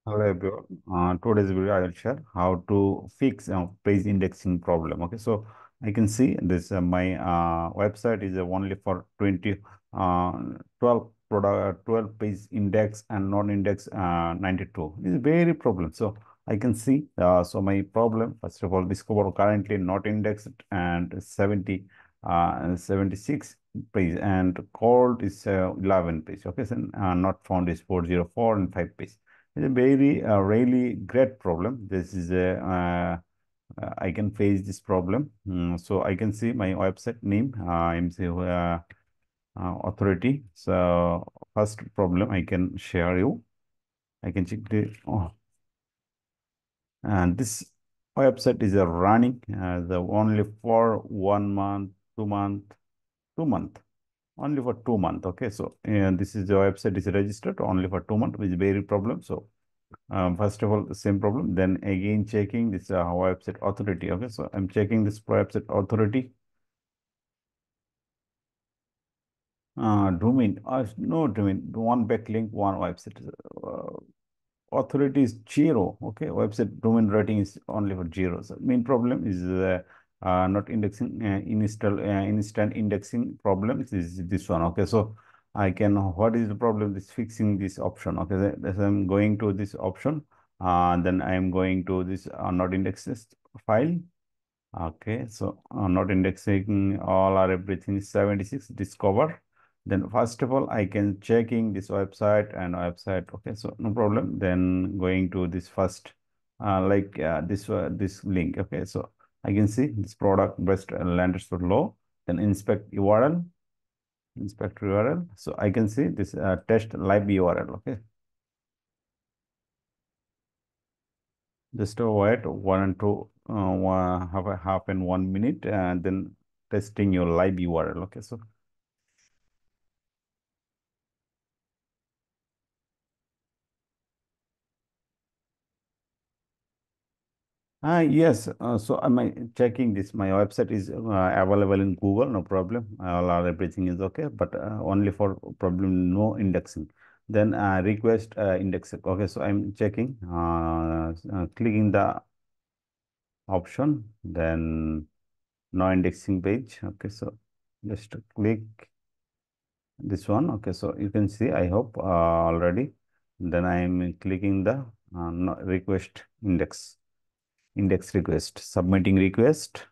Hello everyone. Today's video I will share how to fix page indexing problem. Okay, so I can see this my website is only for 12 product 12 page index and non-index 92. It's very problem. So I can see so my problem first of all discover currently not indexed and 76 page and called is 11 page. Okay, so not found is 404 and 5 page. It's a very really great problem. This is a I can face this problem. So I can see my website name. MC authority. So first problem I can share you. I can check the and this website is running the only for 1 month, 2 month, 2 month. Only for 2 month. Okay, so this is the website is registered only for 2 month, which is very problem. So first of all, the same problem. Then again, checking this website authority. Okay, so I'm checking this website authority. Domain. No domain. One backlink, one website. Authority is 0. Okay, website domain rating is only for 0. So main problem is not indexing instant indexing problem is this one. Okay, so I can what is the problem? This fixing this option. Okay, so I'm going to this option. Then I am going to this not indexed file. Okay, so not indexing all or everything is 76 discover. Then first of all, I can checking this website and website. Okay, so no problem. Then going to this first, this link. Okay, so I can see this product best landers for low. Then inspect URL, inspect URL. So I can see this test live URL. Okay, just wait 1 and 2 half and 1 minute, and then testing your live URL. Okay, so yes. So am I checking this? My website is available in Google, no problem. Everything is okay, but only for problem no indexing. Then request index. Okay, so I'm checking, clicking the option, then no indexing page. Okay, so just click this one. Okay, so you can see. I hope already. Then I am clicking the no, request index request, submitting request.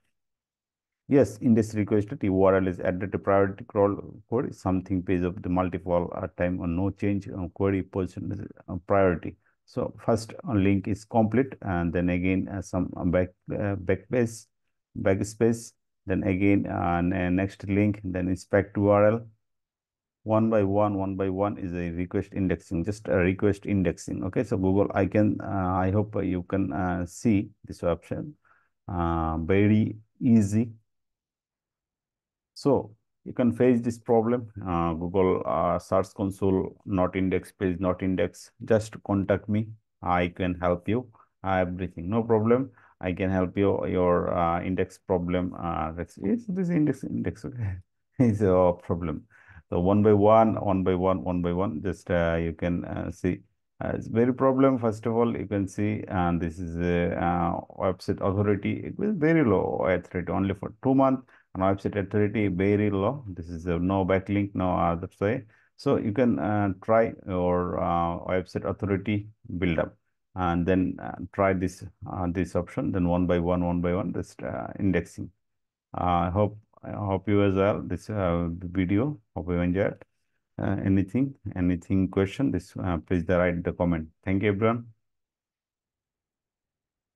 Yes, in this request, the URL is added to priority crawl code, something page of the multiple time or no change query position is priority. So first link is complete, and then again some backspace, then again next link, then inspect URL. One by one is a request indexing, just a request indexing. Okay, so Google, I hope you can see this option. Very easy. So you can face this problem. Google Search Console, not index page, not index. Just contact me. I can help you. Everything, no problem. I can help you your index problem. Is this index okay? Is a problem. So one by one. Just you can see. It's very problem. First of all, you can see, and this is a website authority. It was very low authority, only for 2 months, and website authority very low. This is no backlink, no other way. So you can try your website authority build up, and then try this option. Then one by one, this indexing. I hope you as well this video. Hope you enjoyed. Anything question? This please write the comment. Thank you, everyone.